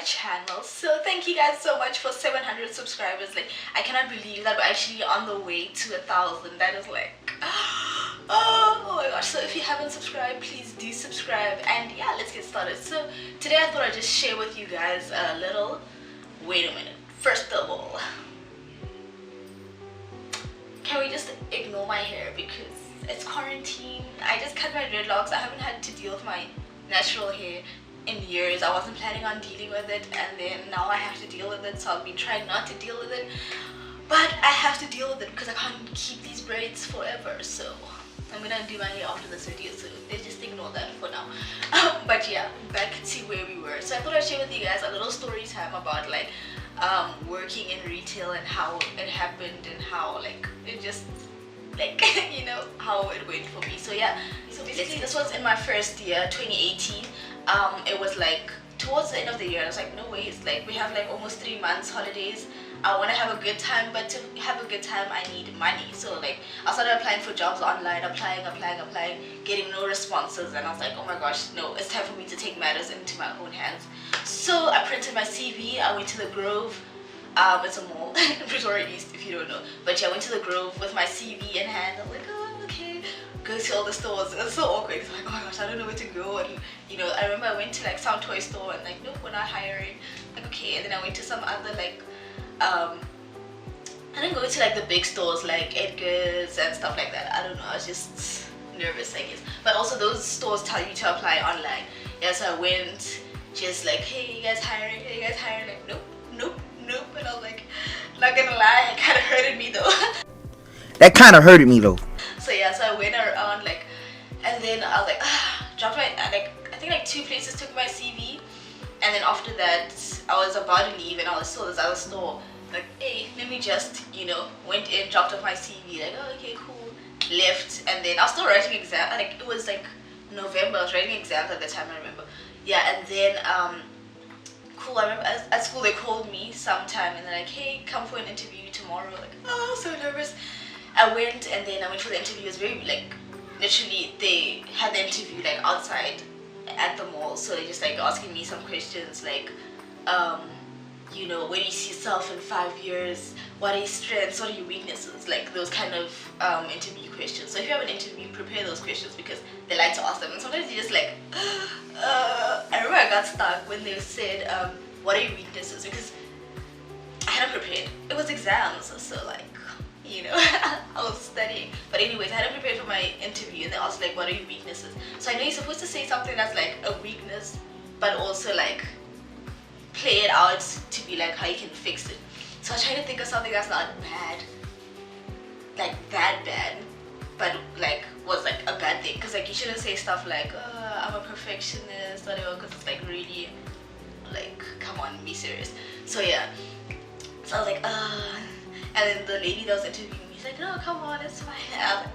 channel. So thank you guys so much for 700 subscribers. Like, I cannot believe that we're actually on the way to 1,000. That is like oh my gosh. So if you haven't subscribed, please do subscribe, and yeah, let's get started. So today I thought I'd just share with you guys a little, wait a minute, first of all, can we just ignore my hair because it's quarantine? I just cut my dreadlocks. I haven't had to deal with my natural hair in years. I wasn't planning on dealing with it, and then now I have to deal with it, so I'll be trying not to deal with it, but I have to deal with it because I can't keep these braids forever. So I'm gonna do my hair after this video, so let's just ignore that for now. But yeah, back to where we were. So I thought I'd share with you guys a little story time about like working in retail and how it happened and how like it just like you know how it went for me. So yeah, so basically this was in my first year, 2018. It was like towards the end of the year. I was like, no way, it's like we have like almost 3 months holidays. I want to have a good time, but to have a good time I need money. So like I started applying for jobs online, applying, getting no responses, and I was like, oh my gosh, no, it's time for me to take matters into my own hands. So I printed my CV. I went to the Grove. It's a mall in Pretoria East, if you don't know. But yeah, I went to the Grove with my CV in hand. I'm like, oh, okay. Go to all the stores. It's so awkward. It's like, oh my gosh, I don't know where to go. And you know, I remember I went to like some toy store and like, nope, we're not hiring. Like, okay. And then I went to some other like, I didn't go to like the big stores like Edgar's and stuff like that. I don't know. I was just nervous, I guess. But also those stores tell you to apply online. Yeah, so I went just like, hey, you guys hiring? Hey, you guys hiring? Like, nope, nope. Nope. And I was like, not gonna lie, it kind of hurted me though. That kind of hurted me though. So yeah, so I went around like, and then I was like, dropped my, like, I think like 2 places took my CV, and then after that I was about to leave and I saw this other store, like, hey, let me just, you know, went in, dropped off my CV, like, oh, okay, cool, left. And then I was still writing exam, like it was like November, I was writing exams at the time, I remember. Yeah, and then cool, I remember at school they called me sometime and they're like, hey, come for an interview tomorrow. Like, oh, so nervous. I went, and then I went for the interview. It was very like, literally they had the interview like outside at the mall, so they just like asking me some questions like, you know, where do you see yourself in 5 years, what are your strengths, what are your weaknesses, like those kind of interview questions. So if you have an interview, prepare those questions because they like to ask them, and sometimes you just like I remember I got stuck when they said what are your weaknesses, because I hadn't prepared. It was exams, so like, you know, I was studying. But anyways, I hadn't prepared for my interview, and they asked like, what are your weaknesses? So I know you're supposed to say something that's like a weakness, but also like play it out to be like how you can fix it. So I was trying to think of something that's not bad, like that bad, but like was like a bad thing, because like you shouldn't say stuff like I'm a perfectionist, whatever, because it's like really like, come on, be serious. So yeah, so I was like and then the lady that was interviewing me, she's like, no, come on, it's fine. I was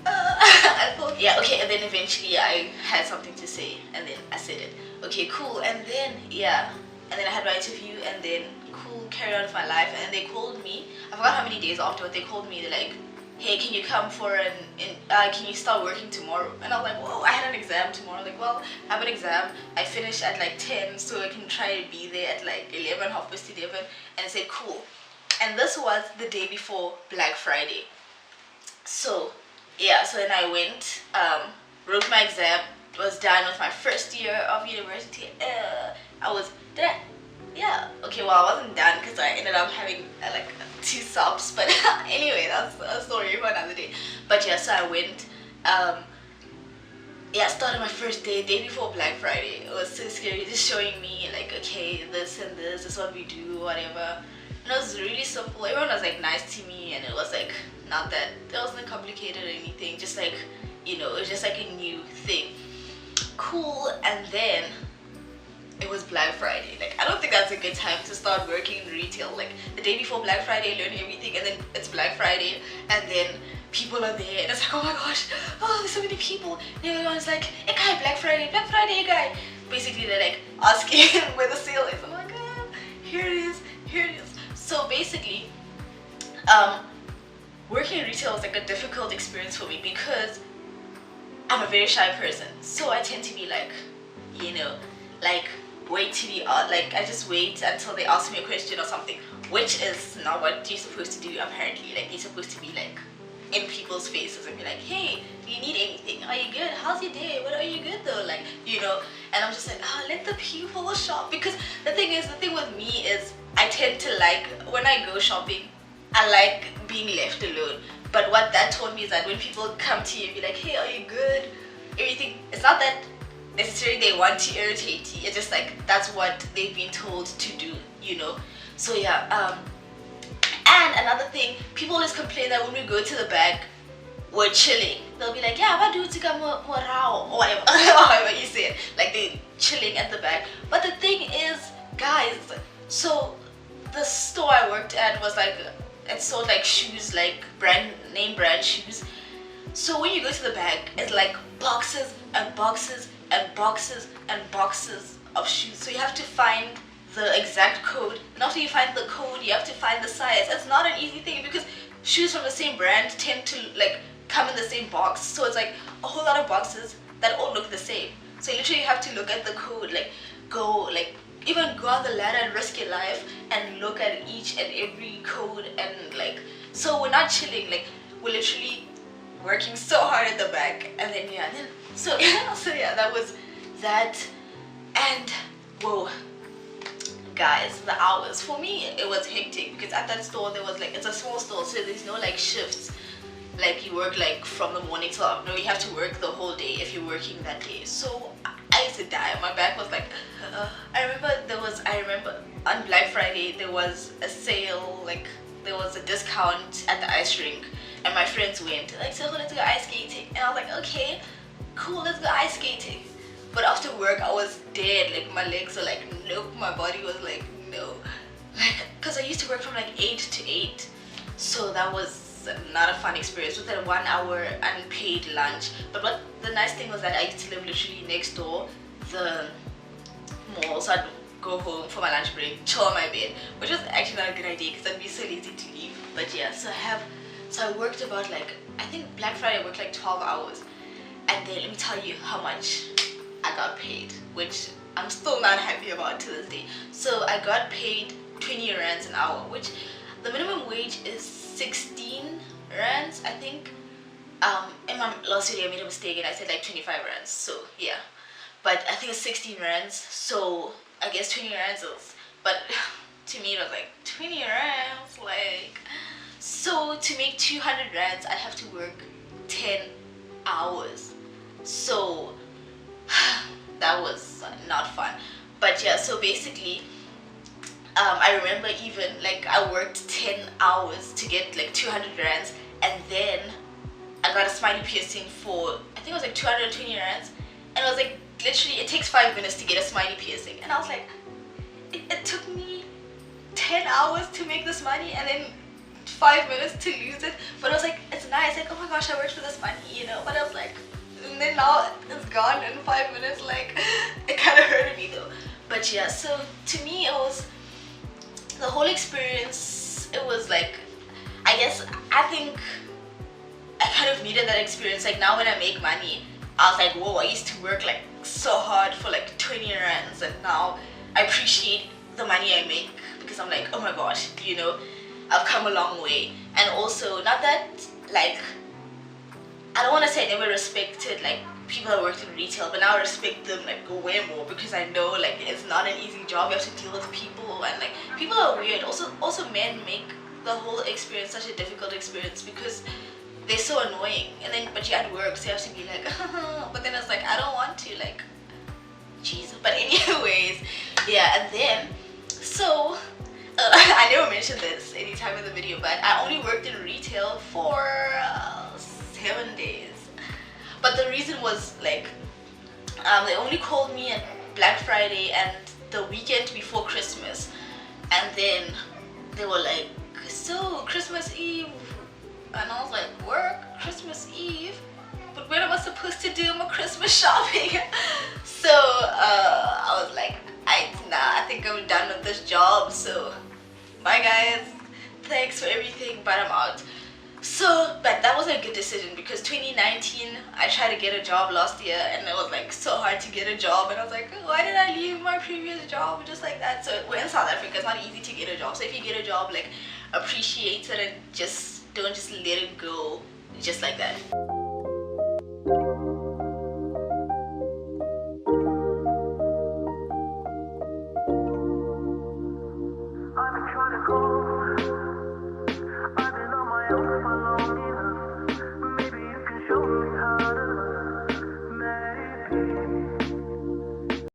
like, I thought, yeah, okay. And then eventually I had something to say, and then I said it. Okay, cool. And then yeah, and then I had my interview, and then cool, carried on with my life. And they called me, I forgot how many days after, but they called me. They're like, hey, can you come for can you start working tomorrow? And I was like, whoa, I had an exam tomorrow. Like, well, I have an exam, I finish at like 10, so I can try to be there at like 11, 11:30. And I said, cool. And this was the day before Black Friday. So yeah, so then I went, wrote my exam, was done with my first year of university. Yeah, okay, well, I wasn't done because I ended up having like 2 subs, but anyway, that's a story for another day. But yeah, so I went, yeah, I started my first day before Black Friday. It was so scary, just showing me like, okay, this and this is what we do, whatever. And it was really simple. Everyone was like nice to me, and it was like not that, it wasn't complicated or anything, just like, you know, it was just like a new thing. Cool. And then it was Black Friday. Like, I don't think that's a good time to start working in retail. Like the day before Black Friday, learn everything, and then it's Black Friday, and then people are there, and it's like, oh my gosh, oh, there's so many people, and everyone's like, hey guy, Black Friday, guy. Basically they're like asking where the sale is. I'm like, here it is. So basically working in retail is like a difficult experience for me because I'm a very shy person, so I tend to be like, you know, like wait to be like I just wait until they ask me a question or something, which is not what you're supposed to do apparently. Like you're supposed to be like in people's faces and be like, hey, do you need anything? Are you good? How's your day? What are you good though? Like, you know, and I'm just like, oh, let the people shop. Because the thing with me is I tend to like, when I go shopping, I like being left alone. But what that taught me is that when people come to you and be like, hey, are you good? Everything, it's not that necessarily they want to irritate you. It's just like, that's what they've been told to do, you know? So yeah, and another thing, people always complain that when we go to the back, we're chilling. They'll be like, yeah, what do you think or whatever, however you say it. Like they're chilling at the back. But the thing is, guys, so the store I worked at was like, it sold like shoes, like name brand shoes. So when you go to the back, it's like boxes and boxes and boxes and boxes of shoes. So you have to find the exact code, and after you find the code you have to find the size. It's not an easy thing because shoes from the same brand tend to like come in the same box, so it's like a whole lot of boxes that all look the same. So you literally have to look at the code, like even go on the ladder and risk your life and look at each and every code. And like, so we're not chilling, like we're literally working so hard at the back. And then so yeah, that was that. And whoa, guys, the hours for me, it was hectic because at that store there was like, it's a small store, so there's no like shifts, like you work like from the morning till no, you have to work the whole day if you're working that day. So I used to die. My back was like I remember on Black Friday there was a sale, like there was a discount at the ice rink, and my friends went like, so let's go ice skating. And I was like, okay, cool, let's go ice skating. But after work I was dead, like my legs were like nope, my body was like no, like because I used to work from like 8 to 8, so that was not a fun experience with that 1 hour unpaid lunch. But what the nice thing was that I used to live literally next door the mall, so I'd go home for my lunch break, chill on my bed, which was actually not a good idea because I'd be so lazy to leave. But yeah, so I worked about like, I think Black Friday I worked like 12 hours, and then let me tell you how much I got paid, which I'm still not happy about to this day. So I got paid 20 rands an hour, which the minimum wage is 16 rands, I think. In my last video I made a mistake and I said like 25 rands, so yeah. But I think it's 16 rands, so I guess 20 rands is, but to me it was like 20 rands, like, so to make 200 rands I'd have to work 10 hours. So that was not fun. But yeah, so basically I remember even like I worked 10 hours to get like 200 rands, and then I got a smiley piercing for, I think it was like 220 rands, and it was like literally it takes 5 minutes to get a smiley piercing, and I was like, it took me 10 hours to make this money and then 5 minutes to lose it. But I was like, it's nice, like oh my gosh, I worked for this money, you know. But I was like, and then now it's gone in 5 minutes, like it kind of hurted me though. But yeah, so to me it was, the whole experience, it was like, I think I kind of needed that experience. Like now when I make money, I was like, whoa, I used to work like so hard for like 20 rands, and now I appreciate the money I make because I'm like, oh my gosh, you know, I've come a long way. And also, not that like, I don't want to say I never respected like people that worked in retail, but now I respect them like way more because I know like it's not an easy job. You have to deal with people, and like people are weird. Also men make the whole experience such a difficult experience because they're so annoying. And then but you're at work, so you have to be like but then it's like I don't want to, like, Jesus. But anyways, yeah. And then so I never mentioned this any time in the video, but I only worked in retail for 7 days. But the reason was like they only called me at Black Friday and the weekend before Christmas, and then they were like, so Christmas Eve, and I was like, work Christmas Eve? But when am I supposed to do my Christmas shopping? So I was like, I think I'm done with this job, so bye guys, thanks for everything, but I'm out. So, but that wasn't a good decision because 2019 I tried to get a job last year and it was like so hard to get a job, and I was like, why did I leave my previous job just like that? So we're in South Africa, it's not easy to get a job. So if you get a job, like appreciate it and just don't just let it go just like that.